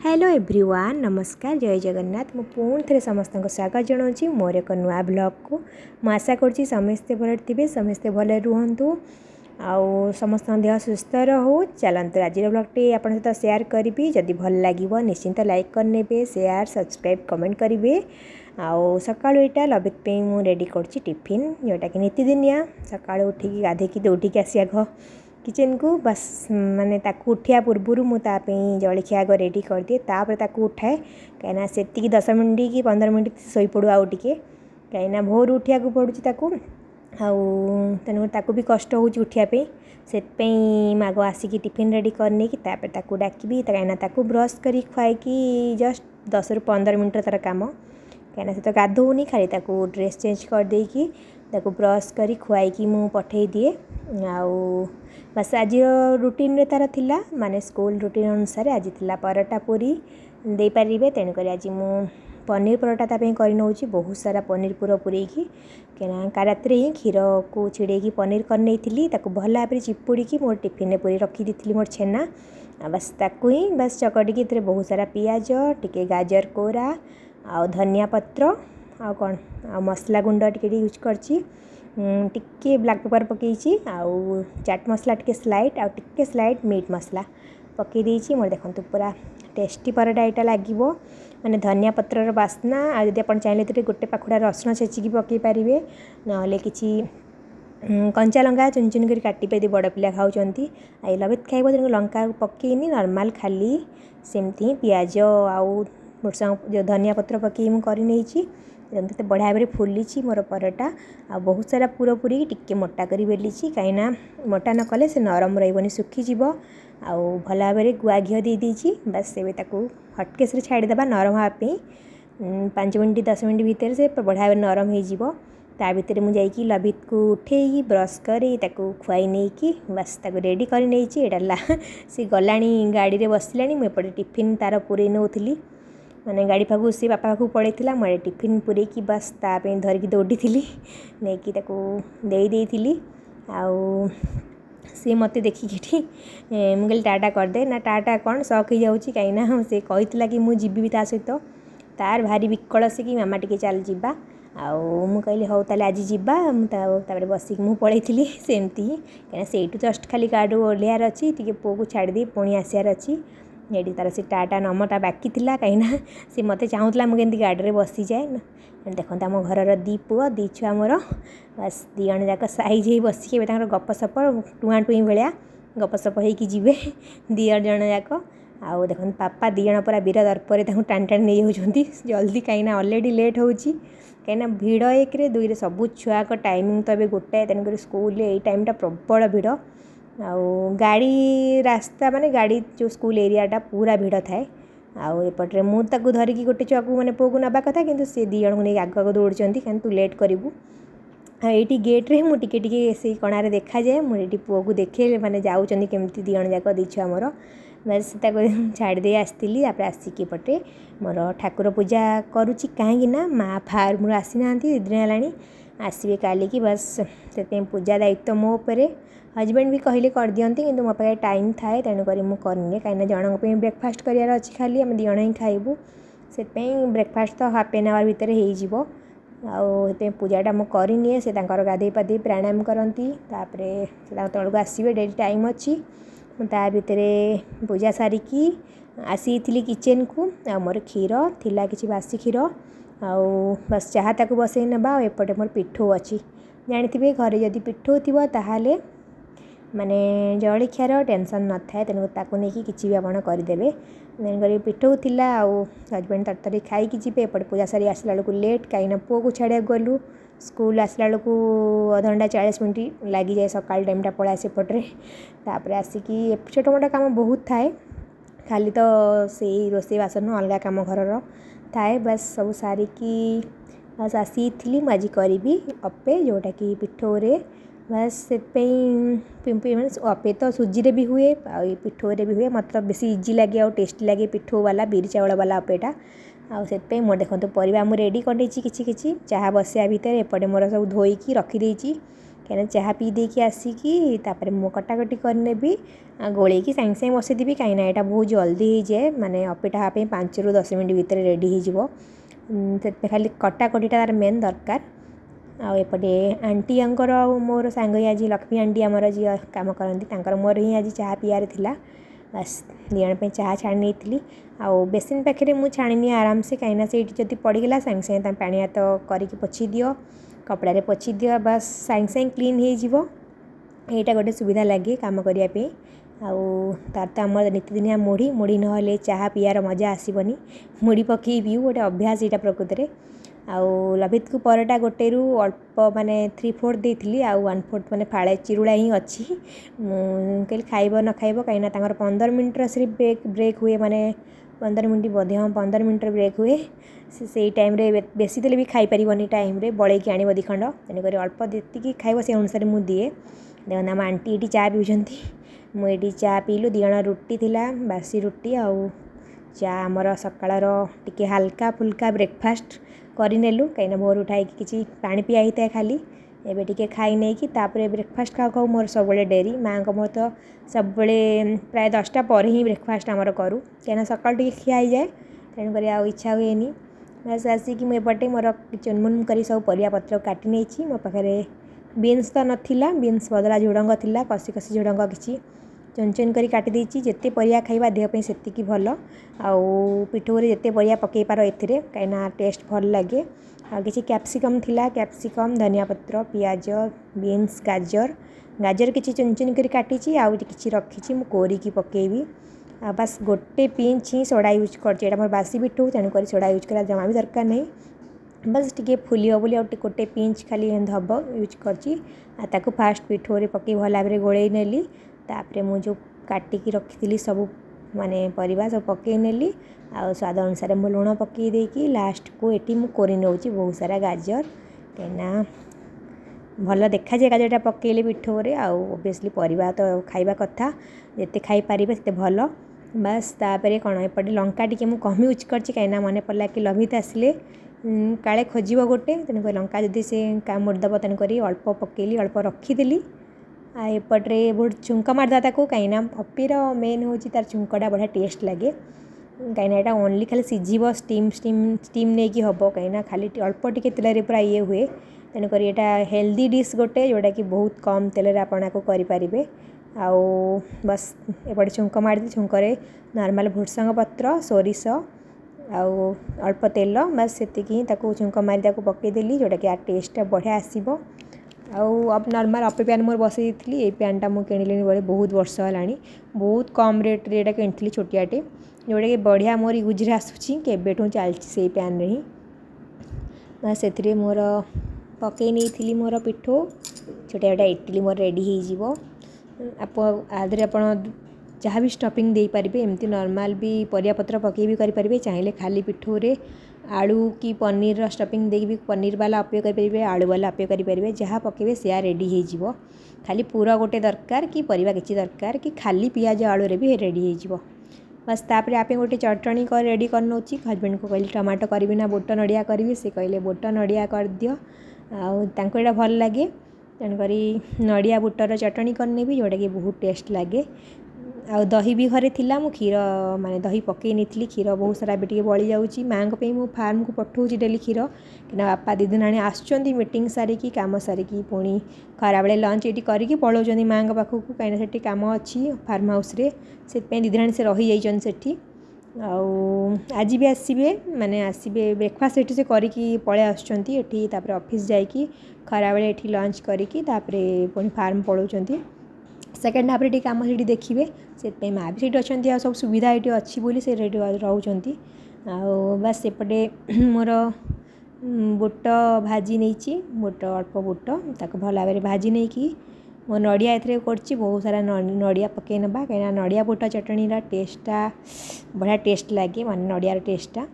Hello everyone नमस्कार जय जगन्नाथ मु पुणी थे समस्त स्वागत जनाऊँगी मोर एक नुआ ब्लॉग को मु आशा करुँची समस्ते भल थे समस्ते भले रुहतु आउ समस्त देह सुस्थ रहू चलतु आज ब्लॉगटी आप सहित सेयार करी जदि भल लगे निश्चिंत लाइक करने सेयार सब्सक्राइब कमेंट करेंगे आउ सका यहाँ लबित मु रेडी करुँची टिफिन जोटा कि नीतिदिनिया सका उठिकी गाधेकी दौड़िकी आसिया किचन को बस माने ताकू उठिया पूर्वर मुझे जलखिया आग रेडी कर दिए तापर ताकू उठाए कहीं से 10 मिनट कि 15 मिनट शोई पड़ू आउ टे कहीं भोर उठिया पड़ू ताकू भी कष्ट हो उठापी से माग आसिकी टिफिन रेडी करने की तापर डाकबी कहीं ब्रश कर खुआई जस्ट 10 ରୁ 15 मिनट तार कम कहीं से तो गाधोनी खाली ड्रेस चेंज कर देकी ब्रश कर खुआई मु पठे दिए आउ बस आज रुटीन रे तार थिला माने स्कूल रुटीन अनुसार आज थिला परोटा पूरी दे पारिबे तेणुक आज मु पनीर परोटा ताप कर नौची बहुत सारा पनीर पूरा पूरे कहीं रात ही क्षीर को छिड़ेकी पनीर कर नहीं भल भाव चिपुड़ी मोर टिफिन में पूरी रखी दी मोर छेना बस ताकू ही बस चकटिकी बहुत सारा पियाज टिके गाजर कोरा आ धनिया पत्र आ कौन आ मसला गुंड टिके यूज करची टिके ब्लैक पेपर पकई आउ चाट मसला टिके स्लाइड आउ टिके स्लाइड मीट मसला पकई देछि मोर देखंतु पूरा टेस्टी परोटा एटा लागिवो माने धनिया पत्रर बास्ना आ जदि आपण चाहिले तो गोटे पाखुड़ा रसुण छेचिकी पकई पारिबे नहले किछि कंचा लंका चुन चुन कर काटी पे बड़ पिला खाऊँगी आई लबित खाइब तेणु लंका पकईनी नॉर्मल खाली सेमती पियाज आउ जो धनिया पत्र पकई मुझे तो बढ़िया भाव फुली मोर परोटा आ बहुत सारा पूरा पूरी टिके मोटा कर बेली कहीं मोटा न कले से नरम रही सुखीजी आउ भल भाव गुआ घी दे देछि बस एबे ताकू हटकेस छाड़ीदेबा नरम हाँपी 5 मिनट 10 मिनट भितर से बढ़िया भाव नरम हो ता भितर मुझे लबित को उठे ब्रश कर खुआई नहीं कि बस ताको रेडी कर नहीं सी गला गाड़ी में बसला मुझे टिफिन तार पूरे नौली माने गाड़ी पाखु से बापा पाखु पड़े मुझे टिफिन पूरे की बस ताप धरिकी दौड़ी थी नहीं देती आउ सी मत देखिकी मुझे टाटा करदे ना टाटा कौन शौक हो जाऊँगी कहीं से कही कि मुझे भी ता सहित तार भारी विकल से कि मामा टिके चल जावा आउ मु कहली हौ ताले आज जीवा मुझे बसिक मु पलैली सेमती कहीं से जस्ट खाली गाड़ी ओह्लार अच्छी टी पुआ को छाड़ी पुणी आसार अच्छी ये तार से टाटा नमटा बाकी थी कहीं सी मत चाहूला मुझे गाड़ी में बसी जाए देखते आम घर दी पुआ दी छुआ मोर बस दी जन जाक साइज हो बसिक गपसप टुआ टुई भाया गपसप होवे दी जन जाक आउ देख पापा दी जन पूरा वीर दर्पर टाण टाण नहीं होती जल्दी कहीं अलरेडी लेट हो कहीं भिड़ एक दुई सब छुआ टाइमिंग तो अभी गोटाए तेणुक स्कूल ये टाइमटा प्रबल भिड़ आउ गाड़ी रास्ता माने गाड़ी जो स्कूल एरियाटा पूरा भिड़ थाए आउ एपटे मुझे धरिकी गोटे छुआ को मैंने पुआ को नवा कथा कि सी दी जन को नहीं आग दौड़ी कहीं तू लेट करूँ ये गेट्रे मुझे से कणारे देखा जाए मुझे पुआ को देखे मैंने जाऊँ केमती दी जन जाक दी छुआ मोर बस छाड़ी आसती आसिकी पटे मोर ठाकुर पूजा करुच्ची कहीं माँ फार्म आसी ना 2 दिन है आसवे काली की बस से पूजा दायित्व मो उपरे हजबैंड भी कहले कर दियंती किंतु मो पाखे टाइम थाए तेणुक करनी कहीं जन ब्रेकफास्ट करार अच्छी खाली आम दी जन ही खाइबू से ब्रेकफास्ट तो हाफ एन आवर भितर हो आउ पूजाटा मुझे करनी से गाधे पाधे प्राणायाम करती तौक आसवे डेली टाइम अच्छी ता भितर पूजा सारिकी आसी किचन को आ मोर क्षीर थिला किछि बासी क्षीर आउ बस चाहा ताकू बसई ना एपटे मोर पिठो अच्छी जानी घरे जदि पिठो थी ताहले माने जलखियार टेंशन न थाए तेणु ताकू नहीं कि भी आपण करदे तेणुक पिठो थिला आउ हजबैंड तरतरी खाई जी एपटे पूजा सारी आसला बेलू लेट कहीं पुआ को छाड़ा गलु स्कूल आसला बेलू अध घंटा 40 मिनट लगी जाए सका टाइमटा पड़ा सेपटे तापर आसिकी छोट मोटा काम बहुत थाए खाली तो से रोसे बासन अलग कम घर थाए बस सब सारिकी बस आसी आज करी अप्पे जोटा कि पिठोरे बस से अप्पे तो सुजी भी हुए आ पिठोरे भी हुए मतलब बेसी इजी लगे और टेस्टी लगे पिठो वाला बिरी चावल वाला अप्पेटा आउ मोर देखो परिवा मुझे रेडी कर किछि चाहा बसिया भितर एपटे मोर सब धोईकी रखीदे कहीं चाह पी देकी आसिकी तापर मो कटाकटी करनेबी गोलैकी सागे सागे बसईदेवी कहीं यहाँ बहुत जल्दी हो जाए माने अपेटा हाँपे 5 ରୁ 10 मिनट भितर रेडी हो खाली कटाकटीटा तार मेन दरकार आएपटे आंटी अंकर मोर सांग आज लक्ष्मी आंटी आमर जी कम करती मोर ही आज चाह पियार थिला बस दिजन चाह छाणी नहीं आउ बेसिन पाखे मुझे छाणी आराम से कहीं से जब पड़गला सागे सागे पानी हाथ करके पोछि दियो कपड़े पोछि दियो बस सागे सागे क्लीन हो यहाँ गोटे सुविधा लगे कम करने आउ तार तो आम नीतिदिनिया मुढ़ी मुढ़ी ना चाह पियार मजा आसबनी मुढ़ी पकई पीऊ गोटे अभ्यास यहाँ प्रकृत में आउ लभित को परटा गोटे रु अल्प माने 3/4 देती आउ 1/4 माने फाड़े चिरुड़ा ही अच्छी कहली खाइब न खाइब कहीं 15 मिनट सिर्फ ब्रेक हुए माने 15 मिनट बोधे हाँ 15 मिनट ब्रेक हुए से टाइम रे बेसी देले भी खाई पारिबनी टाइम रे बड़ेकी आनिब दी खंड तेणुक अल्प जी खाइब से अनुसार मुझे दिए देखो आम आंटी ये चा पीछे मुझे चा पीलु दिजण रुटी थिला बासी रुटी आउ चा आमर सकाळर टिके हल्का फुल्का ब्रेकफास्ट करनेलु कहीं भोर उठाई किसी पानी पिया होता है खाली एबे टिके खाई नहीं कि तापर ब्रेकफास्ट खाऊ खाऊ मोर सब डेरी माँ को मोर तो सब प्राय 10टा पर ही ब्रेकफास्ट आमर करूँ कहीं सकाल टे खिया ही जाए तेणुक इच्छा हुए बस आसिक मुझे मोर चुनमुन कर सब परियापत्र काटी नहीं मो पाखे बीन्स तो नाला बीन्स बदला झुड़ंग थिला कसी कसी झुड़ंग किसी चुन चुन कर काटी देती जिते परिया खाइबा देहपाई सेतिकी भल आउ पिठोरे जिते परिया पकई पार एथिरे कहीं टेस्ट भल लगे आ किसी कैप्सिकम थिला कैप्सिकम धनिया पत्र पियाज बीन्स गाजर गाजर किसी चुन चुन कर काटी आउ किसी रखी मु कोरिकी पकेबी बस गोटे पिंच ही सोडा यूज कर मोर बासी पिठू तेणुक सोडा यूज करा जमा भी दरकार नहीं बस टिके फुलियो बोली गोटे पिंच खाली हम यूज कर फास्ट पिठोरे पकई भल भाव गोल नेली तापर मु जो काटिकी रखी सब माने परिबा सब पकई नेली आ स्वाद अनुसार मु लुण पकई देकी लास्ट को एटी मु कोरी नौची बहुत सारा गाजर कहीं भल देखा जाए गाजरटा पकईले पिठोरे आउ ओबियसली परिबा तो खाइबा कथा जिते खाई पारिबे सेते भल बस तापर कौन एपटे लंका टिके मु कम यूज करछि कहीं मन पड़ा कि लभित आसिले काले खोज गोटे तेणुक लंका जदि से कामुड़देव तेणुक अल्प पकईली अल्प रखीदेली आ एपटे बहुत छुंक मारदा कहीं पपीर मेन हूँ तार छुंकटा बढ़िया टेस्ट लगे कहीं यहाँ ओनली खाली सिझब स्टीम स्टीम स्टीम नहीं कि हम कहीं खाली अल्प टिके तेल पूरा ये हुए तेणुक यहाँ हेल्दी डिश गोटे जोटा कि बहुत कम तेल आपन को करें आउ बस एपटे छुंक मारदी छुंकरे नॉर्मल भुर्संग पत्र सोरिष आउ अल्प तेल बस से छुंक मारी पकईदेली जोटा कि टेस्टा बढ़िया आसब आउ अब नॉर्मल अपे पैन मोर बसई थी ये पैनटा मुझे किणिली बोले बहुत वर्ष है बहुत कम रेट्रे यहाँ किणी छोटियाटे जोटा कि बढ़िया मोर यूज आसूँ केवेठू चलती से पैन रे ही बस से मोर पकई नहीं मोर पिठो छोटा छोटा इडली मोर रेडी हो आदि आप जहाँ भी स्टफिंग दे पारे एमती नॉर्मल भी परिया पत्र पकई भी करें चाहिए खाली पिठोरे आलू कि पनीर स्टफिंग दे भी पनीर वाला अपे करेंगे आलू वाला अपे करेंगे जहाँ पकेबे से रेडी हो खाली पूरा गोटे दरकार कि परिवा किसी दरकार कि खाली पियाज आलू रे भी रेडी हो बस तापर आप गोटे चटणी कर रेडी कर नौची हजबैंड को कहली टमाटो करी ना बोट नड़िया करी से कहले बोट नड़िया कर दियो आउ यहाँ भल लगे तेणुक नड़िया बुटर चटणी करने भी जोटा कि बहुत टेस्ट लगे आउ दही भी घरे थिला मु क्षीर माने दही पकई नहीं क्षीर बहुत सारा भी बड़ी जाऊँगी माँ को फार्म को पठाऊँ डेली क्षीर कि बापा दी दिन आने आसुँच मीटिंग सारिकी काम सारिकी पुणी खरा बेले लंच ये करके पलाउं माँ पाखक कहीं से कम अच्छी फार्म हाउस रे से दी दिन से रही जाइए आउ आज भी आसबे माने आसबे ब्रेकफास्ट ये से करके पलि आसुँच ऑफिस जाकि खरा बेले ये लंच करके पुणी फार्म पलाउं सेकेंड हाफ रे कम से देखिए से माँ भी सीट अच्छा सब सुविधा ये अच्छी बोली से रोच बस सेपटे मोर बुट भाजी नहीं बुट अल्प बुट ताक भल भाव भाजी नहीं कि मो नड़िया ए बहुत सारा नड़िया पकई ना कहीं नड़िया बुट चटनी टेस्टा बढ़िया टेस्ट लगे मान नड़ियार टेस्टा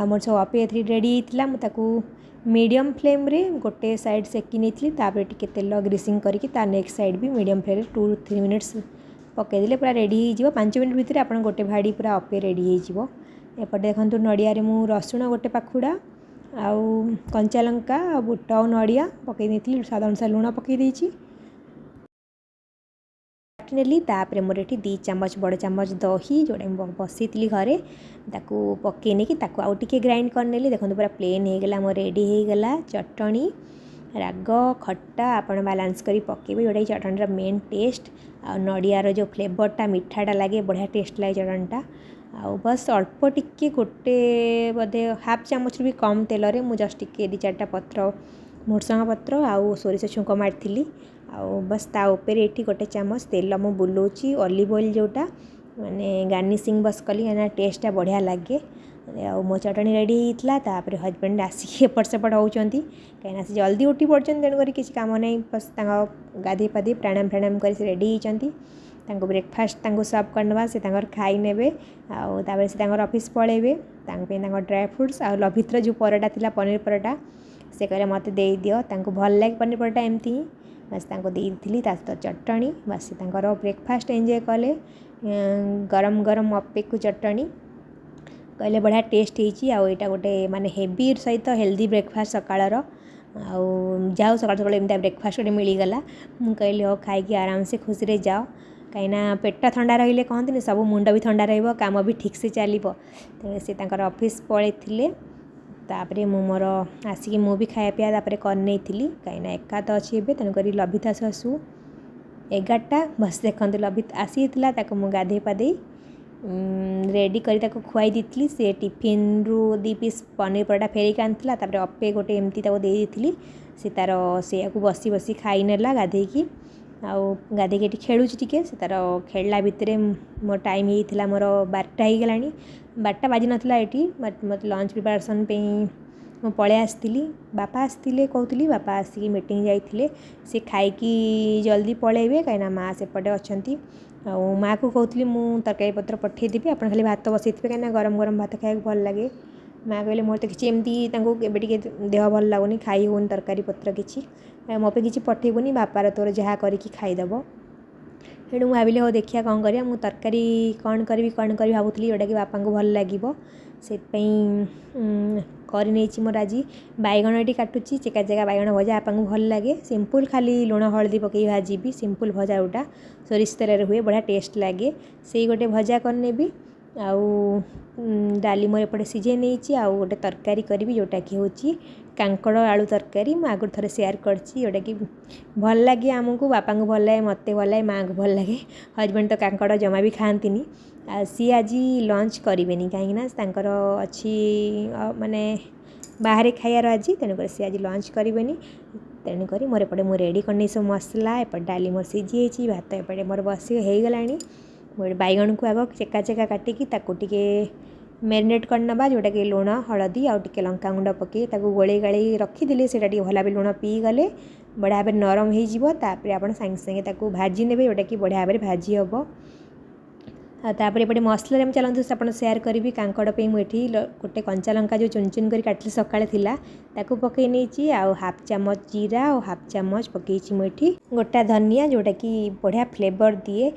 मोर सब अपे रेडी होता मुझे मीडियम फ्लेम रे गोटे साइड सेकी नहीं तापर टिके तेल ग्रीसिंग करके नेक्स्ट साइड भी मीडियम फ्लेम 2-3 मिनिट्स पकईदे पूरा रेडी हो 5 मिनट भितर आप गोटे भाड़ी पूरा अपे रेडी हो एपटे देखो नड़िया मु रसुण गोटे पाखुड़ा आउ कंचा लंका बुट और नड़िया पकई देती स्वाद अनुसार लुण पकई देती नेली तापर मोर ये 2 चम्मच बड़ चम्मच दही जोड़ा बसई घरे ताकू पकई नहीं कि आउ टे ग्राइंड करनेली देखो पूरा प्लेन हो गला मोर रेडी हो गला चटनी राग खट्टा आपण बालांस करी पकेबे जोटा चटनी मेन टेस्ट आ नड़ियार जो फ्लेवरटा मिठाटा लगे बढ़िया टेस्ट लगे चटनीटा आ बस अल्प टिके गोटे बोधे हाफ चामच भी कम तेल रे मु जस्ट टिके 2-4टा पत्र भुर्संगा पत्र आउ सोरिष छुंक मारी आउ बस ता ऊपर ये गोटे चामच तेल मु बुलाऊँगी ऑलिव ऑयल जोटा माने गार्निशिंग बस कली ना टेस्टा बढ़िया लगे आउ मो चटनी रेडी होता तापर हजबैंड आसिक एपट सेपट होती कहीं से जल्दी उठी पड़ते तेणुक किसी काम नहीं बस गाधे पाधे प्राणायाम फ्राणायाम कर रेडी होती ब्रेकफास्ट सर्व करवा से खाई ने आउ से ऑफिस पलैबे ड्राई फ्रुट्स आ लभित्र जो परोटा थिला पनीर परोटा से कहले मत दे दियो भल लगे पनीर परोटा एमती ही बस देती सहित चटनी बस ब्रेकफास्ट एंजॉय कले गरम गरम अप्पे को चटनी कहले बढ़िया टेस्ट होटा गोटे माने हेवी सहित हेल्दी ब्रेकफास्ट सकाळर आउ जाओ सकाळ सकाळ एमती ब्रेकफास्ट गोटे मिलगला मुझे कहली हो खाई आराम से खुशी रे जाओ कहीं पेट ठंडा रही कहते सब मुंड भी ठंडा रम भी ठीक से चलो से ऑफिस पलैते तापर मोर आसिक मु भी खाया पिया करनी कहीं एका तो अच्छी ए तेणुक लभिता शाशु 11टा बस देखते लभिता आसी मुझे गाधे पाधे रेडी कर खुआई दी से टिफिन रु 2 पीस पनीर परोटा फेरिक आनी अप्पे गोटे एमती देती से तार से बसी बसी खाई नेला गाधेकी आउ गाधेकी खेलुची टिके से तार खेलला भितर मो टाइम होता मोर 12टा हो गला 12टा बाजी नाला ये बट मत लंच प्रिपरेसन पे पलै आसती बापा आसते कहती बापा आसिक मीटिंग जाइए से खाई जल्दी पलैबे कहीं माँ सेपटे अच्छा माँ को कहती मु तरकारी पत्र पठेदेवी आप खाली भात बसई कहीं गरम गरम भात खाया भल लगे माँ कहले मोर तो किसी एमती एबे देह भल लगुनि खाई होनी तरकारी पत्र किसी मो पे किसी पठेबुनि बापार तोर जहाँ करके खाईदेव तेणु मुझे भाविली हो देखिया कौन करिया मु तरकारी कौन करी भावुली जोटा कि बापा को भल लगे से कर मोर आज बैगण ये काटुची चेका चेका बैगण भजा बापा को भल लगे सिंपल खाली लुण हलदी पकई भाजी सिंपल भजा जोटा सोरिष तेल हुए बढ़िया टेस्ट लगे से गोटे भजा करनेबी आउ डाली मोर एपटे सीझे नहीं आउ गोटे तरकारी करी जोटा कि हूँ कांकड़ आलू तरकारी मैं आगुरी थे सेयार करची जोटा कि भल लगे आमको बापा को भल लगे मत भल लगे माँ को भल लगे हजबैंड तो कांकड़ जमा भी खाती सी आज लंच करें कहीं अच्छी माने बाहर खाइबार आज तेणुक सी आज लंच करें तेणुक मोर एपटे मुझे रेडी करनी सब मसला एपटे डाली मोर सीझी भात एपटे मोर बस हो गला बैगण को आग चेका चेका काटिकी टे मैरिनेट करना जोटा कि लुण हलदी आउ टे लंका गुंड पकई गोले गाड़ी रखीदे से भल भाव लुण पी गले बढ़िया भाव नरम होपर आप सागे सागे भाजी ने जोटा कि बढ़िया भाव भाजी हम तापर एपटे मसला में चलते आप सेयार करी कांकड़ पे मुझे गोटे कंचा लंका जो चुन चुन कर काटली सकाଳେ थिला ताकू पकई नहीं आउ हाफ चामच जीरा और हाफ चामच पकई मुझे गोटा धनिया जोटा कि बढ़िया फ्लेवर दिए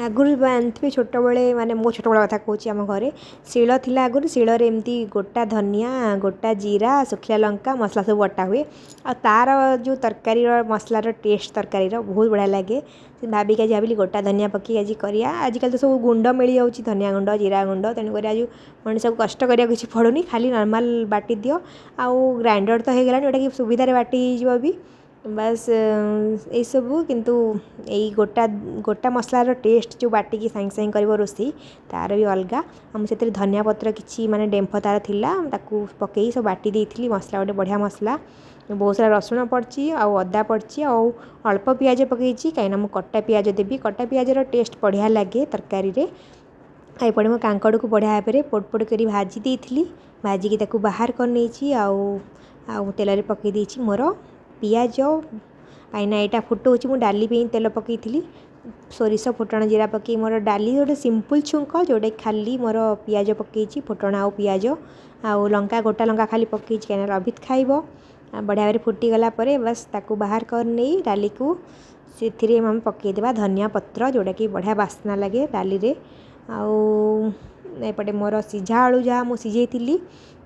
आगुरी जानते छोट बड़े माने मो छोट बड़ा कथा कहूँ आम घरे शिल थिला आगुरी शिलर एमती गोटा धनिया गोटा जीरा सुखिला लंका मसला सब बटा हुए आ तार जो तरकारी मसलार टेस्ट तरकारी बहुत बढ़िया लगे भाविक आज भाविली गोटा धनिया पकई आज करिया आजकल तो सब गुंड मिल जाऊँगी धनिया गुंड जीरा गुंड तेणुक आज मनीष को कष्ट करिया किसी पड़ुनी खाली नॉर्मल बाटी दियो आउ ग्राइंडर तो हो गला जोटा कि सुविधा बाटी हो भी बस यही सबू किंतु यही गोटा गोटा मसलार टेस्ट जो बाटिकी सागे सागे कर रोषे तार भी अलग आम से धनिया पत्र किसी माने डेम्फ तार थिला ताकू पकई सब बाटी देती मसला गोटे बढ़िया मसला बहुत सारा रसुण पड़ी आउ अदा पड़ी आउ अल्प पियाज पकई कहीं मुझे कटा पियाज देवी कटा पियाजर टेस्ट बढ़िया लगे तरकारी एपटे मो कांकड़ को बढ़िया भाव में पोट पोट कर भाजी देती भाजिकी बाहर कर नहीं आउ तेल पकई देती मोर पियाज कहीं यहाँ फुटाऊँ मुझे डाली पे तेल पकई सोरिष फुटण जीरा पकई मोर डाली गोटे सिंपल छुंक जोटा खाली मोर पियाज पकई फुटण आउ पियाज आउ लंका गोटा लंका खाली पकई कहीं लभित खाइब बढ़िया भाव फुटीगला बस ताकू बाहर कर नहीं डाली को से पकईदेवा धनिया पत्र जोटा कि बढ़िया बास्ना लगे डाली रे आउ एपटे मोर सीझा आलू जहाँ मुझे सिझे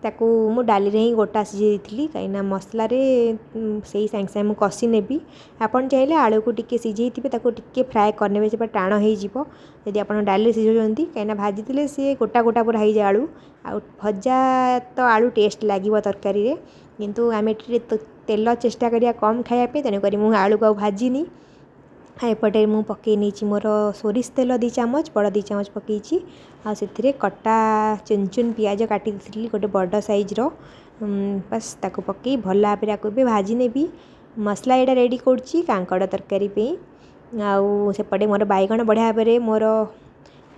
ताकू मु डाली रे ही गोटा सिझे कहीं मसला से सांगे सांगे कषि नेबी आपन चाहिए आलू को टिके सिझे थे फ्राए करने से टाण हो जदि आप डाली सिझाती कहीं भाजी सी गोटा गोटा पूरा हो जाए आलू आ भजा तो आलू टेस्ट लगे तरकारी किंतु आम तेल चेष्टा करिया कम खायापे तेणुक मुझे आलू को भाजीनी एपटे मु पकई नहीं मोर सोरिष तेल 2 चामच बड़ 2 चामच पकई से कटा चुन चुन पियाज काटी गोटे बड़ साइज बस ताको पकई भल भाव में भाजी नेबी मसला यहाँ रेडी करुच्ची कांकड़ तरकारी सेपटे मोर बैगण बढ़िया भाव में मोर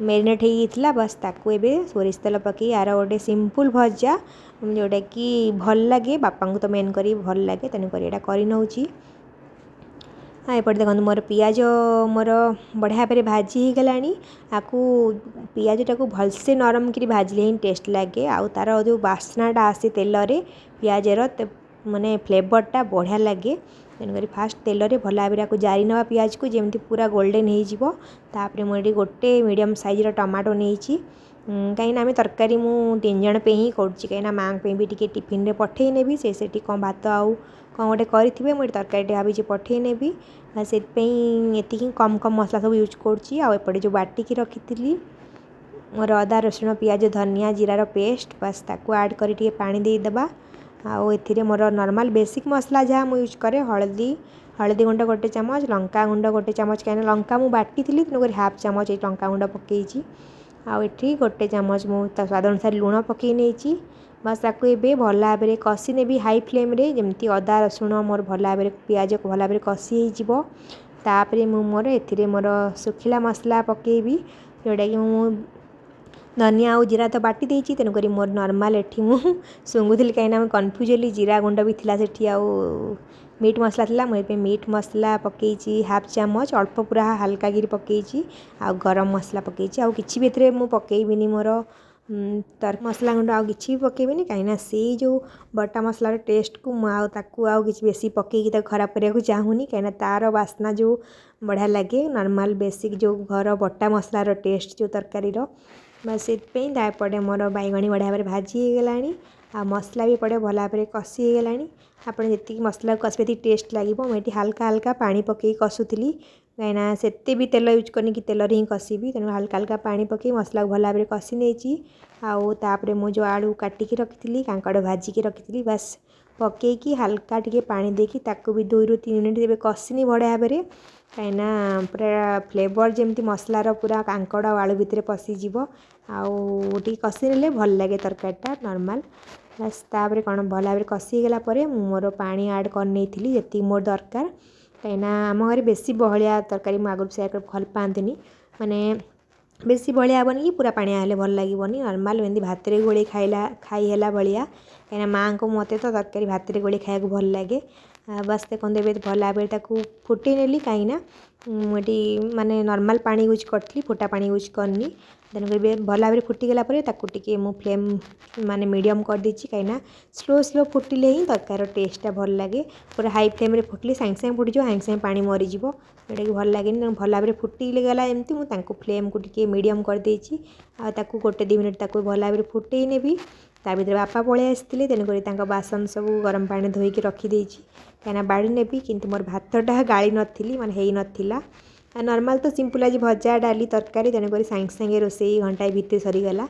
मेरिनेट होता बस ताकू एबे सोरिष तेल पकई यार गोटे सिंपल भजा जोटा कि भल लगे बापा को तो मेन करी भल लगे तेणुक यहाँ कर नौची एपटे देखो मोर पियाज मोर बढ़िया भाव में भाजी हो गला आपको पियाजटा को भलसे नरम करी भाजले ही टेस्ट लगे आउ तार जो बास्नाटा आसे तेल रे पियाजर माने फ्लेवरटा बढ़िया लगे तेणुक फास्ट तेल रे भल भाव में जारी नवा पियाज को जमी पूरा गोल्डन होपर मुझे गोटे मीडियम साइज टमाटो नहीं कहीं आम तरकारी मु 3 जन पे ही कहीं माँ भी टी टिफिन रे पठे नेबी से कौन भात आउ कौन गोटे करेंगे मुझे तरकारी भाभी पठे नेबी से कम कम मसला सब यूज करपटे जो बाटिकी रखी मोर अदा रसुण पियाज धनिया जीरार पेस्ट बस ताकू ऐड करी पानी देदेबा आउ ए मोर नॉर्मल बेसिक मसला जहाँ मुझे यूज करे हलदी गुंड गोटे चामच लंका गुंड गोटे चामच कहीं लंका मुझे बाटी थी तेणुक हाफ चामच लंका गुंड पकई आठी गोटे चामच मुझे स्वाद अनुसार लुण पकई नहीं बस ताकू ए भल भाव में कषि नेबी हाई फ्लेम रे जमती अदा रसुण मोर भल भाव में पियाज को भल भाव में कषि होतापर मोर ए मोर सुखिला मसला पकेबी जोटा कि मु धनिया आउ जीरा तो बाटी देती तेणुक मोर नॉर्मल एठी मु शुंगुली कहीं कन्फ्यूज होली जीरा गुंड भी थिला सेठी आउ मीट मसला थिला मुझे मीट मसला पकई हाफ चामच अल्प पूरा हल्का गिरी पकई आउ गरम मसला पकई आउ किछि भी एथरे मु पकईबिनी मोर मसला गुंड आउ किछि भी पकईबिनी कहीं से जो बटा मसलार टेस्ट को आउ किछि बेसी पकईकी खराब करने चाहूनी कहीं तार बास्ना जो बढ़िया लगे नॉर्मल बेसिक जो घर बटा मसलार टेस्ट जो तरकारी बस से मोर बैगणी बढ़िया भाव भाजी हो गला आ मसला भी पड़े भल भाव में कषि हो गला आप जी मसला कसबे ये टेस्ट लगे मुझे हल्का हल्का पानी पकई कसुली कहीं से भी तेल यूज करनी कि तेल ही कसबी तेणु हल्का हल्का पानी पकई मसला भल भाव में कषि नहीं आउे मुझे जो आलू काटिकी रखी कांकड़ भाजिकी रखी बस पकईकी हल्का टे पानी देकी ताकू भी 2 ରୁ 3 मिनट देवे कषिनी बढ़िया भाव में कहीं पूरा फ्लेवर जमी मसलार पूरा कांकड़ आलू भितर पशिज आउ कषि भल लगे तरकारीटा नॉर्मल बस तापर कौन भल भाव में कषिगला मोर पानी ऐड कर नहीं जी मोर दरकार कहीं आम घर बेसी बहलिया तरकारी आगुरी सेयार भल पाती माने बेसी बलिया हेनी कि पूरा पानिया हेले भल लगे नॉर्मल एमती भात रे गोले खाईला भाया कहीं माँ को मत तो तरकारी भात रे गोले खाया भल लगे बस देखते ए भल भाव में फुटे नेली कहीं मुझे माने नॉर्मल पानी यूज करी फुटा पानी यूज करनी तेणुक भल भाव में फुटीगला टे मु फ्लेम माने मीडियम कर देछि कहीं स्लो स्लो फुटिले ही तरकार टेस्टा भल लगे पूरा हाई फ्लेम रे फुटिले सांगे सांगे फुटी सांगे सांगे पानी मरीज जोटा कि भल लगे भल भाव में फुटीगला एमती मुझे फ्लेम को टे मीडियम कर देछि आकु गोटे 2 मिनट भल भाव में फुटे नेबी ता भीतर बापा पलि आसते तेणुक बासन सब गरम पानी धोईकी रखीदे कहीं बाड़ी नेबी किंतु मोर भातटा गाड़ी नी माने हेई नथिला नॉर्मल तो सिंपल आज भजा डाली तरकारी तेणुक सांगे सांगे रोसई घंटाए भितर सरीगला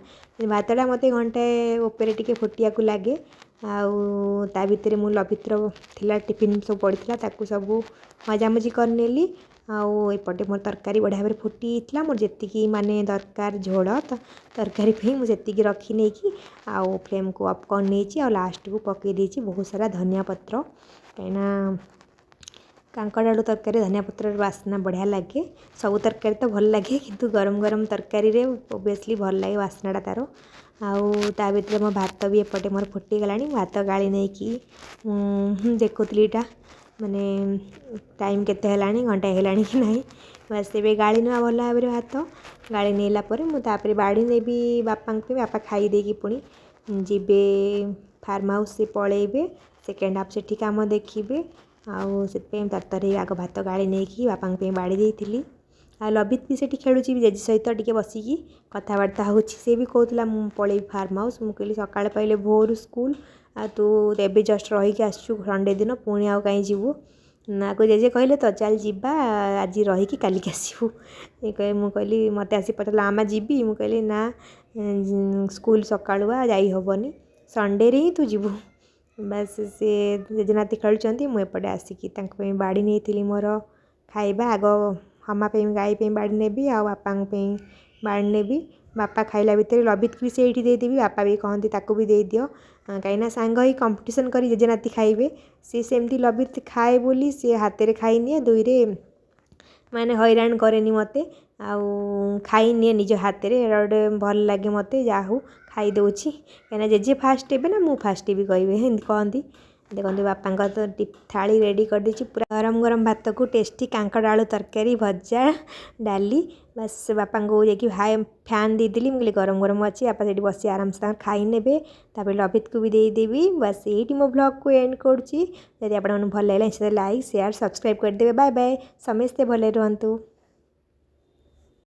भातटा मत घंटाए उपरे टिके फुटिया को लगे आउ ता भितर मु भितर थिला टिफिन सब पड़ता ताकू सब मजामजी करनेली आउ एपटे मोर तरकारी बढ़िया भाव फुटी मोर जी माने दरकार झोल तो तरकारी पे मुझे रखी नहीं कि आउ फ्लेम को अफ कर नहीं लास्ट को पकई देछि बहुत सारा धनिया पत्र कहीं कांकड़ आलू तरकारी धनिया पत्र बास्ना बढ़िया लगे सब तरकारी तो भल लगे किंतु गरम गरम तरकारी रे ओबियसली भल लगे बास्नाटा तार आउ ता भीतर मो भात भी एपटे मोर फुटीगला भात गाड़ी नहीं कि देखुली इटा माने टाइम केते हेलानी घंटा हेलानी कि नहीं बस ए गाड़ी ना भल भाव में भात गाड़ी नेला मुझे बाड़ी नेबी बापा खाई देकी पुणी जीवे फार्म हाउस से पलैबे सेकेंड हाफ से काम देखिए आउ से तरतर आग भात गाड़ी नहीं कि बापा बाड़ी देती लबित भी सेठी खेलुची जेजे सहित टिके बसिकी कथबार्ता होची से भी कहूला मु पळेबी फार्म हाउस मु कहली सकाळ पहिले भोर स्कूल आ तू एबे जस्ट रहीकि आसछु संडे दिन पुणी आउ कहीं जीवु ना को जेजे कहले तो चल जीबा आज रहीकि कालिक आसबू ये मु कहली मते आसी पचला आमा जीबी मु कहली ना स्कूल सकाळुआ जाई हबनी संडे रे ही तू जीवु बस से जेजेनाती खेलुचंती मु एपटे आसिकी तांक पे बाड़ी नेइथिली मोर खाइबा आग हमा पे गाई पे बाड़ी नेबी आ बापा पे बाड़ी नेबी बापा खाइला भितर लबित भी से देदेवी बापा भी कहती ताकू भी दे दियो कहीं सांग ही कंपटीशन करी जेजेनाती खाइबे सी सेमती लबित खाए बोली सी हाथ में खाई निए दुई रे माने हैरान करेनी मते आउ खाई निए निज हाथ में गोटे भल लगे मत जाहू खाई दौची कहीं जेजे फास्ट हे ना मु फास्ट भी कहे हिंदी कहती देखते बापा तो थाली रेडी कर देछि पूरा गरम गरम भात को टेस्टी कांकड़ आलू तरकारी भजा डाली बस बापा को जाकि हाई फैन देदेली मुझे गरम गरम अच्छी बापा से बस आराम से खाई ने लबित को भी देदेवी बस ये मो ब्लॉग को एंड करुँची जदि आप भल लगे लाइक शेयर सब्सक्राइब करदे बाय बाय समस्ते भले रुहतु।